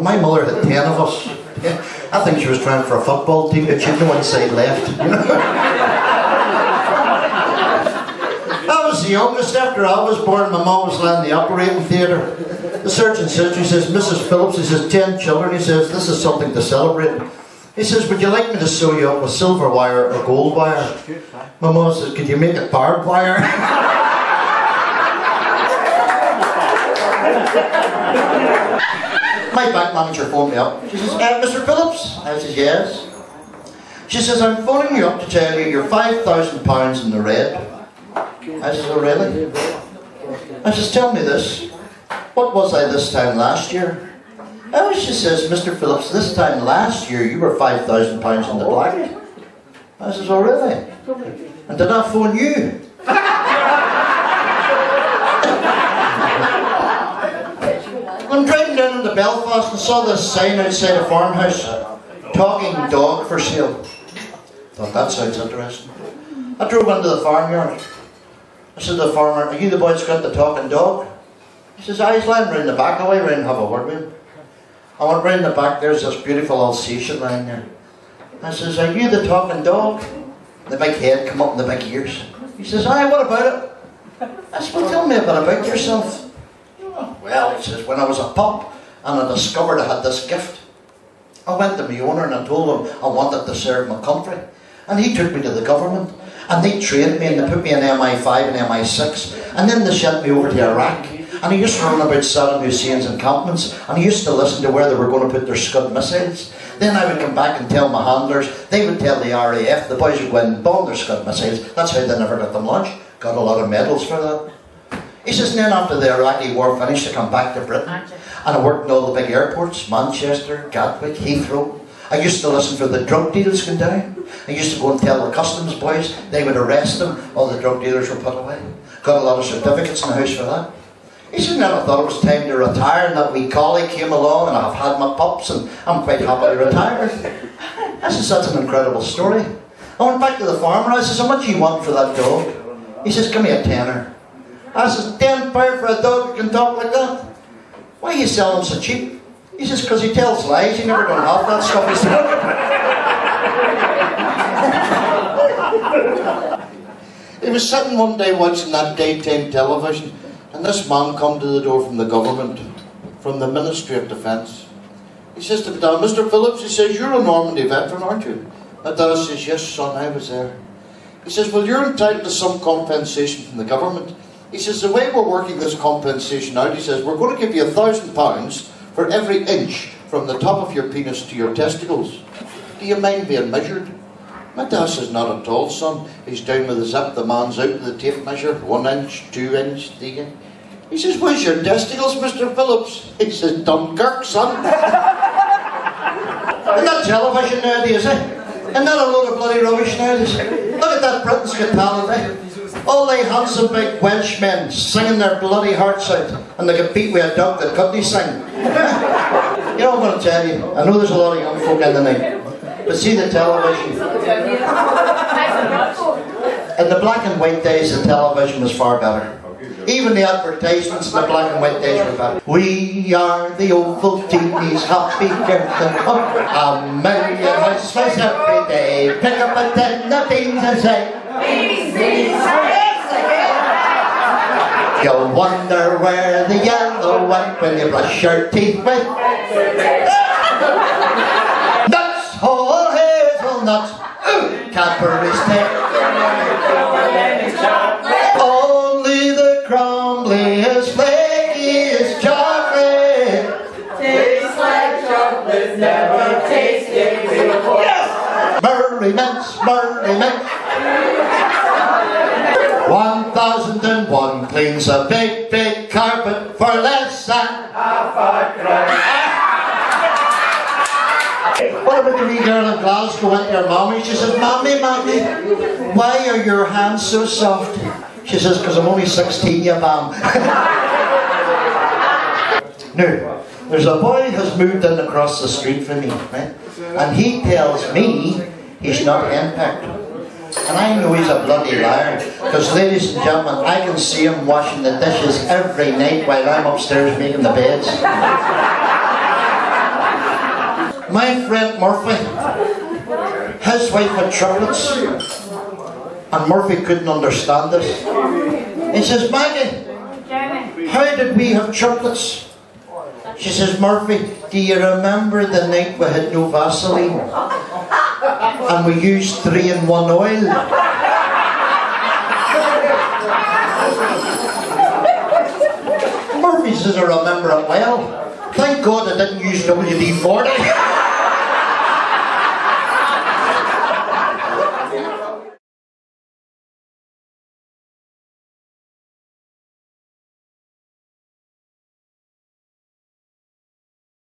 my mother had 10 of us. I think she was trying for a football team, but she had no inside left. You know? I was the youngest. After I was born, my mum was lying in the operating theatre. The surgeon says, he says, Mrs. Phillips, he says, 10 children, he says, this is something to celebrate. He says, would you like me to sew you up with silver wire or gold wire? My mum says, could you make it barbed wire? My bank manager phoned me up. She says, Mr. Phillips? I says, yes. She says, I'm phoning you up to tell you you're £5,000 in the red. I says, oh really? I says, tell me this. What was I this time last year? Oh, she says, Mr. Phillips, this time last year you were £5,000 in the black. I says, oh really? And did I phone you? I'm driving down into Belfast and saw this sign outside a farmhouse, talking dog for sale. Thought that sounds interesting. I drove into the farmyard. I said to the farmer, are you the boy that's got the talking dog? He says, he's lying round the back. I went round and have a word with him. I went round the back, there's this beautiful Alsatian lying there. I says, are you the talking dog? The big head come up and the big ears. He says, aye, what about it? I said, well, tell me a bit about yourself. Well, he says, when I was a pup and I discovered I had this gift, I went to my owner and I told him I wanted to serve my country. And he took me to the government and they trained me and they put me in MI5 and MI6 and then they sent me over to Iraq. And he used to run about Saddam Hussein's encampments and he used to listen to where they were going to put their Scud missiles. Then I would come back and tell my handlers, they would tell the RAF, the boys would go and bomb their Scud missiles. That's how they never got them launched. Got a lot of medals for that. He says, and then after the Iraqi war finished, I come back to Britain and I worked in all the big airports, Manchester, Gatwick, Heathrow. I used to listen for the drug deals going down. I used to go and tell the customs boys, they would arrest them, all the drug dealers were put away. Got a lot of certificates in the house for that. He said, then I thought it was time to retire and that wee collie came along and I've had my pups and I'm quite happy to retire. I said, that's an incredible story. I went back to the farmer, I said, how much do you want for that dog? He says, give me a tenner. I says, £10 for a dog who can talk like that? Why are you selling him so cheap? He says, because he tells lies, he never done half that stuff. He was sitting one day watching that daytime television and this man come to the door from the government, from the Ministry of Defence. He says to Madame, Mr. Phillips, he says, you're a Normandy veteran, aren't you? Madame says, yes son, I was there. He says, well, you're entitled to some compensation from the government. He says, the way we're working this compensation out, he says, we're going to give you £1,000 for every inch from the top of your penis to your testicles. Do you mind being measured? My dad says, not at all, son. He's down with the zip, the man's out with the tape measure, 1 inch, 2 inch, 3 inch. He says, where's your testicles, Mr. Phillips? He says, Dunkirk, son. Isn't that television nowadays, eh? Isn't that a load of bloody rubbish nowadays? Look at that Britain's Got Talent, eh? All they handsome big Welsh men singing their bloody hearts out and they get beat with a dog that couldn't sing. You know what I'm going to tell you? I know there's a lot of young folk in the night, but see the television. In the black and white days, the television was far better. Even the advertisements in the black and white days were better. We are the Ovaltine's happy girls and a million housewives every day. Pick up a tin of beans and say, beans, beans, you'll wonder where the yellow went when you brush your teeth with nuts, whole hazelnuts, Cadbury's tape. Only the crumbliest, flakiest chocolate tastes like chocolate never tasted before. Yes! Murray Mints, Murray Mints. 1001 cleans a big, big carpet for less than half a crown. What about the wee girl in Glasgow went to her mommy? She says, Mommy, Mommy, why are your hands so soft? She says, because I'm only 16, you bam. Now, there's a boy who's moved in across the street from me, right? And he tells me he's not henpecked. And I know he's a bloody liar, because ladies and gentlemen, I can see him washing the dishes every night while I'm upstairs making the beds. My friend Murphy, his wife had triplets, and Murphy couldn't understand this. He says, Maggie, how did we have triplets? She says, Murphy, do you remember the night we had no Vaseline? And we used 3-in-1 oil? Murphy says, I remember it well. Thank God I didn't use WD-40.